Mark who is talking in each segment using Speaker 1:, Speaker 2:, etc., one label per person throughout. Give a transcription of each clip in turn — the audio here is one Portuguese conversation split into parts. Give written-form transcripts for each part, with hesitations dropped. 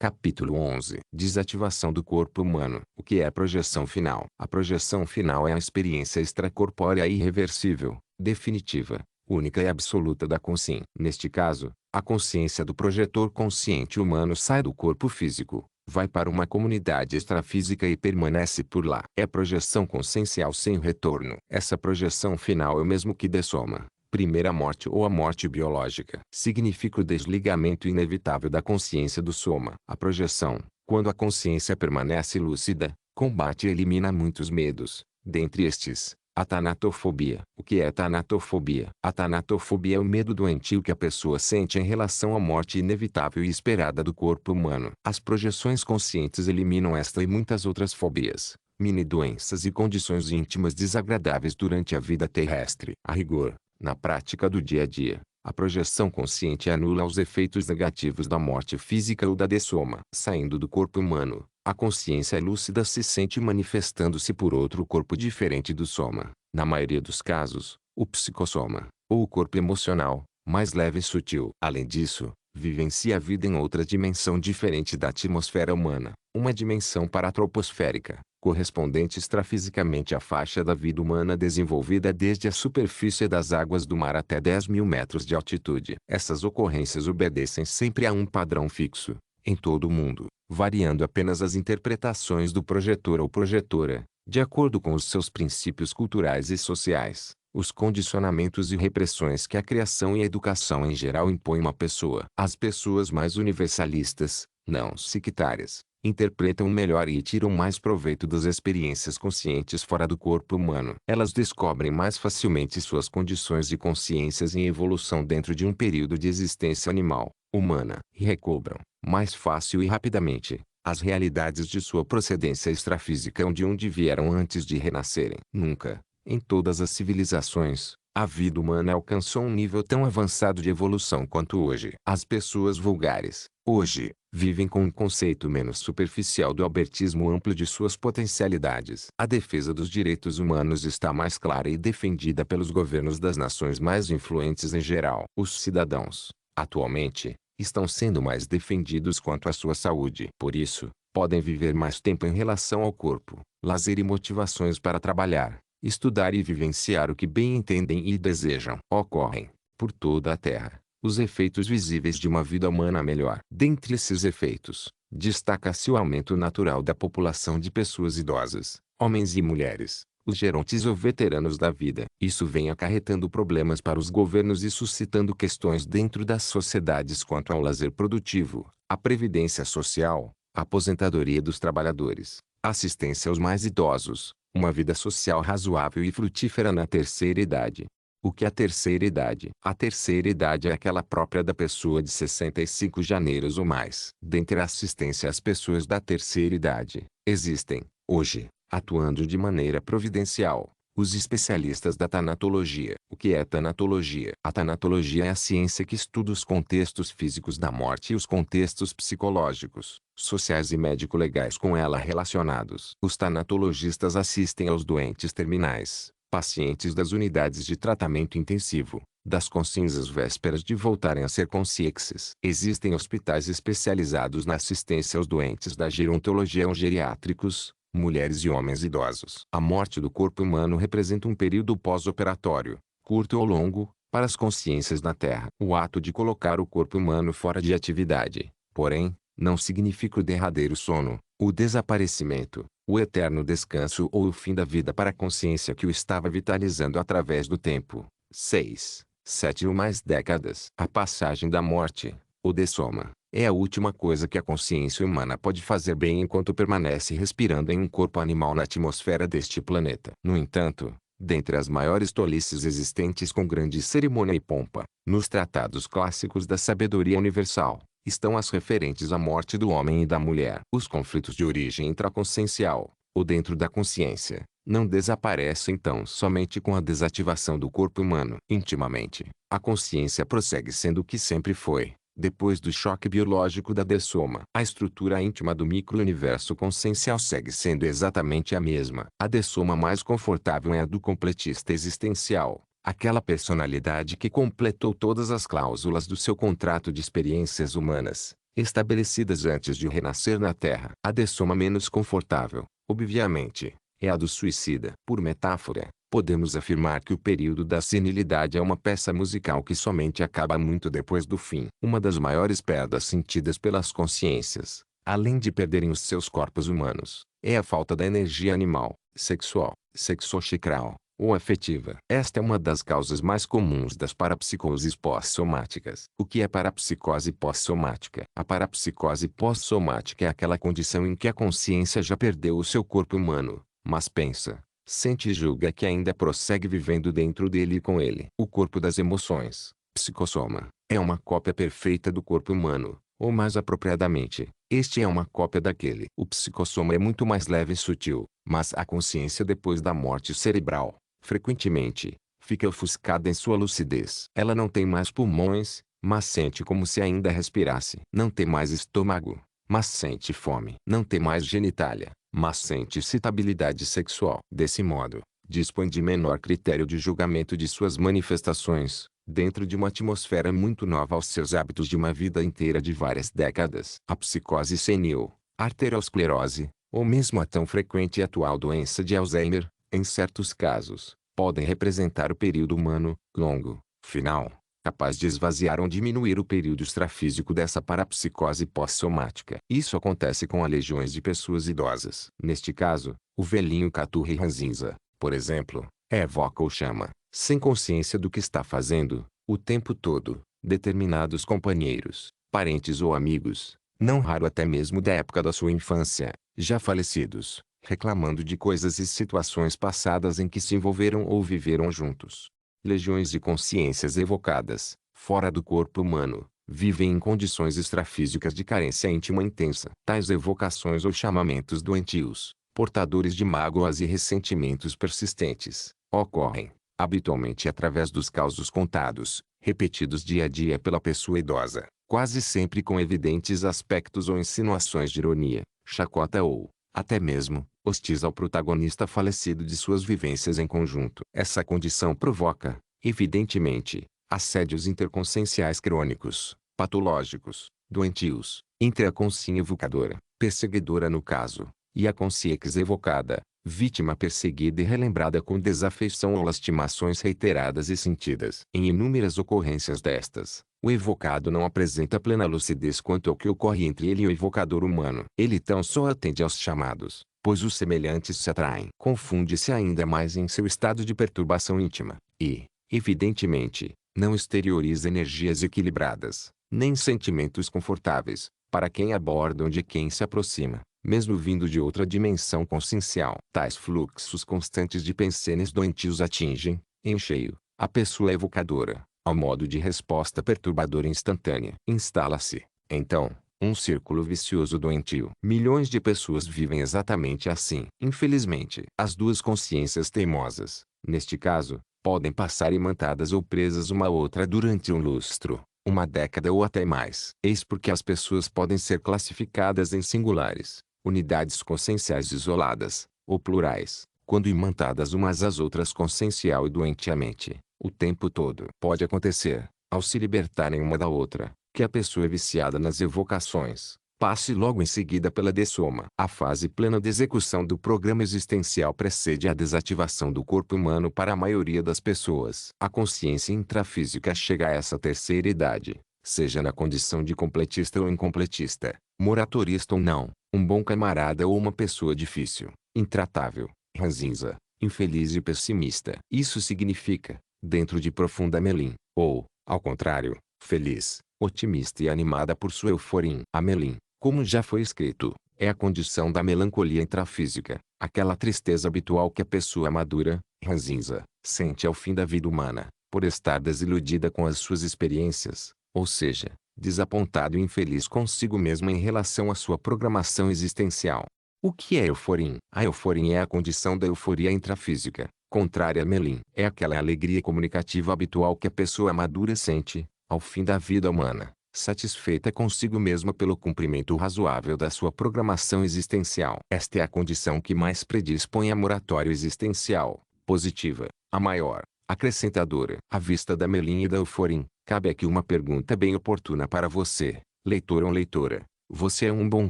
Speaker 1: Capítulo 11. Desativação do corpo humano. O que é a projeção final? A projeção final é a experiência extracorpórea irreversível, definitiva, única e absoluta da consciência. Neste caso, a consciência do projetor consciente humano sai do corpo físico, vai para uma comunidade extrafísica e permanece por lá. É projeção consciencial sem retorno. Essa projeção final é o mesmo que dessoma, primeira morte ou a morte biológica. Significa o desligamento inevitável da consciência do soma. A projeção, quando a consciência permanece lúcida, combate e elimina muitos medos, dentre estes, a tanatofobia. O que é tanatofobia? A tanatofobia é o medo doentio que a pessoa sente em relação à morte inevitável e esperada do corpo humano. As projeções conscientes eliminam esta e muitas outras fobias, mini-doenças e condições íntimas desagradáveis durante a vida terrestre. A rigor, na prática do dia a dia, a projeção consciente anula os efeitos negativos da morte física ou da dessoma. Saindo do corpo humano, a consciência lúcida se sente manifestando-se por outro corpo diferente do soma. Na maioria dos casos, o psicossoma, ou o corpo emocional, mais leve e sutil. Além disso, vivencia a vida em outra dimensão diferente da atmosfera humana, uma dimensão paratroposférica, correspondente extrafisicamente à faixa da vida humana desenvolvida desde a superfície das águas do mar até 10.000 metros de altitude. Essas ocorrências obedecem sempre a um padrão fixo, em todo o mundo, variando apenas as interpretações do projetor ou projetora, de acordo com os seus princípios culturais e sociais, os condicionamentos e repressões que a criação e a educação em geral impõem à pessoa. As pessoas mais universalistas, não sectárias, interpretam melhor e tiram mais proveito das experiências conscientes fora do corpo humano. Elas descobrem mais facilmente suas condições de consciências em evolução dentro de um período de existência animal, humana, e recobram, mais fácil e rapidamente, as realidades de sua procedência extrafísica de onde vieram antes de renascerem. Nunca, em todas as civilizações, a vida humana alcançou um nível tão avançado de evolução quanto hoje. As pessoas vulgares, hoje, vivem com um conceito menos superficial do abertismo amplo de suas potencialidades. A defesa dos direitos humanos está mais clara e defendida pelos governos das nações mais influentes em geral. Os cidadãos, atualmente, estão sendo mais defendidos quanto à sua saúde. Por isso, podem viver mais tempo em relação ao corpo, lazer e motivações para trabalhar, estudar e vivenciar o que bem entendem e desejam. Ocorrem, por toda a Terra, os efeitos visíveis de uma vida humana melhor. Dentre esses efeitos, destaca-se o aumento natural da população de pessoas idosas, homens e mulheres, os gerontes ou veteranos da vida. Isso vem acarretando problemas para os governos e suscitando questões dentro das sociedades quanto ao lazer produtivo, a previdência social, a aposentadoria dos trabalhadores, assistência aos mais idosos, uma vida social razoável e frutífera na terceira idade. O que é a terceira idade? A terceira idade é aquela própria da pessoa de 65 janeiros ou mais. Dentre a assistência às pessoas da terceira idade, existem, hoje, atuando de maneira providencial, os especialistas da tanatologia. O que é tanatologia? A tanatologia é a ciência que estuda os contextos físicos da morte e os contextos psicológicos, sociais e médico-legais com ela relacionados. Os tanatologistas assistem aos doentes terminais, pacientes das unidades de tratamento intensivo, das consciências vésperas de voltarem a ser conscientes. Existem hospitais especializados na assistência aos doentes da gerontologia ou geriátricos, mulheres e homens idosos. A morte do corpo humano representa um período pós-operatório, curto ou longo, para as consciências na Terra. O ato de colocar o corpo humano fora de atividade, porém, não significa o derradeiro sono, o desaparecimento, o eterno descanso ou o fim da vida para a consciência que o estava vitalizando através do tempo. 6, 7 ou mais décadas. A passagem da morte, o dessoma, é a última coisa que a consciência humana pode fazer bem enquanto permanece respirando em um corpo animal na atmosfera deste planeta. No entanto, dentre as maiores tolices existentes com grande cerimônia e pompa, nos tratados clássicos da sabedoria universal, estão as referentes à morte do homem e da mulher. Os conflitos de origem intraconsciencial, ou dentro da consciência, não desaparecem então somente com a desativação do corpo humano. Intimamente, a consciência prossegue sendo o que sempre foi. Depois do choque biológico da dessoma, a estrutura íntima do micro-universo consciencial segue sendo exatamente a mesma. A dessoma mais confortável é a do completista existencial, aquela personalidade que completou todas as cláusulas do seu contrato de experiências humanas, estabelecidas antes de renascer na Terra. A dessoma menos confortável, obviamente, é a do suicida. Por metáfora, podemos afirmar que o período da senilidade é uma peça musical que somente acaba muito depois do fim. Uma das maiores perdas sentidas pelas consciências, além de perderem os seus corpos humanos, é a falta da energia animal, sexual, sexochakral, ou afetiva. Esta é uma das causas mais comuns das parapsicoses pós-somáticas. O que é parapsicose pós-somática? A parapsicose pós-somática é aquela condição em que a consciência já perdeu o seu corpo humano, mas pensa, sente e julga que ainda prossegue vivendo dentro dele e com ele. O corpo das emoções, psicossoma, é uma cópia perfeita do corpo humano, ou mais apropriadamente, este é uma cópia daquele. O psicossoma é muito mais leve e sutil, mas a consciência depois da morte cerebral, frequentemente, fica ofuscada em sua lucidez. Ela não tem mais pulmões, mas sente como se ainda respirasse. Não tem mais estômago, mas sente fome. Não tem mais genitália, mas sente excitabilidade sexual. Desse modo, dispõe de menor critério de julgamento de suas manifestações, dentro de uma atmosfera muito nova aos seus hábitos de uma vida inteira de várias décadas. A psicose senil, arteriosclerose, ou mesmo a tão frequente e atual doença de Alzheimer, em certos casos, podem representar o período humano, longo, final, capaz de esvaziar ou diminuir o período extrafísico dessa parapsicose pós-somática. Isso acontece com legiões de pessoas idosas. Neste caso, o velhinho caturra e ranzinza, por exemplo, evoca ou chama, sem consciência do que está fazendo, o tempo todo, determinados companheiros, parentes ou amigos, não raro até mesmo da época da sua infância, já falecidos, reclamando de coisas e situações passadas em que se envolveram ou viveram juntos. Legiões de consciências evocadas, fora do corpo humano, vivem em condições extrafísicas de carência íntima intensa. Tais evocações ou chamamentos doentios, portadores de mágoas e ressentimentos persistentes, ocorrem, habitualmente através dos causos contados, repetidos dia a dia pela pessoa idosa, quase sempre com evidentes aspectos ou insinuações de ironia, chacota ou, até mesmo, hostis ao protagonista falecido de suas vivências em conjunto. Essa condição provoca, evidentemente, assédios interconscienciais crônicos, patológicos, doentios, entre a consciência evocadora, perseguidora no caso, e a consciência evocada, vítima perseguida e relembrada com desafeição ou lastimações reiteradas e sentidas. Em inúmeras ocorrências destas, o evocado não apresenta plena lucidez quanto ao que ocorre entre ele e o evocador humano. Ele tão só atende aos chamados, pois os semelhantes se atraem. Confunde-se ainda mais em seu estado de perturbação íntima, e, evidentemente, não exterioriza energias equilibradas, nem sentimentos confortáveis, para quem aborda ou de quem se aproxima, mesmo vindo de outra dimensão consciencial. Tais fluxos constantes de pensenes doentios atingem, em cheio, a pessoa evocadora, ao modo de resposta perturbadora instantânea. Instala-se, então, um círculo vicioso doentio. Milhões de pessoas vivem exatamente assim. Infelizmente, as duas consciências teimosas, neste caso, podem passar imantadas ou presas uma a outra durante um lustro, uma década ou até mais. Eis porque as pessoas podem ser classificadas em singulares, unidades conscienciais isoladas, ou plurais, quando imantadas umas às outras consciencial e doentiamente, o tempo todo. Pode acontecer, ao se libertarem uma da outra, que a pessoa viciada nas evocações, passe logo em seguida pela dessoma. A fase plena de execução do programa existencial precede a desativação do corpo humano para a maioria das pessoas. A consciência intrafísica chega a essa terceira idade, seja na condição de completista ou incompletista, moratorista ou não, um bom camarada ou uma pessoa difícil, intratável, ranzinza, infeliz e pessimista. Isso significa, dentro de profunda melim, ou, ao contrário, feliz, otimista e animada por sua euforia. A melim, como já foi escrito, é a condição da melancolia intrafísica, aquela tristeza habitual que a pessoa madura, ranzinza, sente ao fim da vida humana, por estar desiludida com as suas experiências, ou seja, desapontado e infeliz consigo mesmo em relação à sua programação existencial. O que é euforia? A euforia é a condição da euforia intrafísica, contrária a melim. É aquela alegria comunicativa habitual que a pessoa madura sente, ao fim da vida humana, satisfeita consigo mesma pelo cumprimento razoável da sua programação existencial. Esta é a condição que mais predispõe a moratória existencial, positiva, a maior, acrescentadora. À vista da melim e da euforia, cabe aqui uma pergunta bem oportuna para você, Leitor ou leitora, você é um bom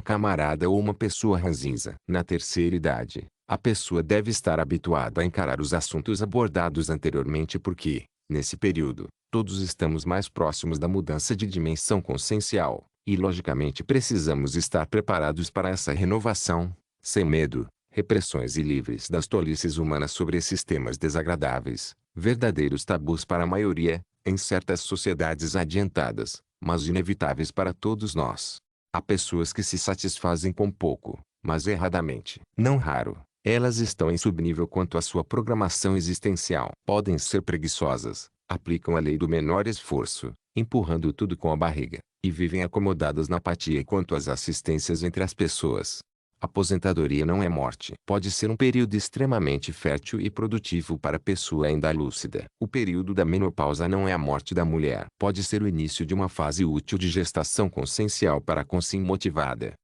Speaker 1: camarada ou uma pessoa ranzinza? Na terceira idade, a pessoa deve estar habituada a encarar os assuntos abordados anteriormente porque, nesse período, todos estamos mais próximos da mudança de dimensão consciencial, e logicamente precisamos estar preparados para essa renovação, sem medo, repressões e livres das tolices humanas sobre esses temas desagradáveis, verdadeiros tabus para a maioria, em certas sociedades adiantadas, mas inevitáveis para todos nós. Há pessoas que se satisfazem com pouco, mas erradamente. Não raro, elas estão em subnível quanto à sua programação existencial. Podem ser preguiçosas, aplicam a lei do menor esforço, empurrando tudo com a barriga, e vivem acomodadas na apatia quanto às assistências entre as pessoas. Aposentadoria não é morte. Pode ser um período extremamente fértil e produtivo para a pessoa ainda lúcida. O período da menopausa não é a morte da mulher. Pode ser o início de uma fase útil de gestação consciencial para a consciência motivada.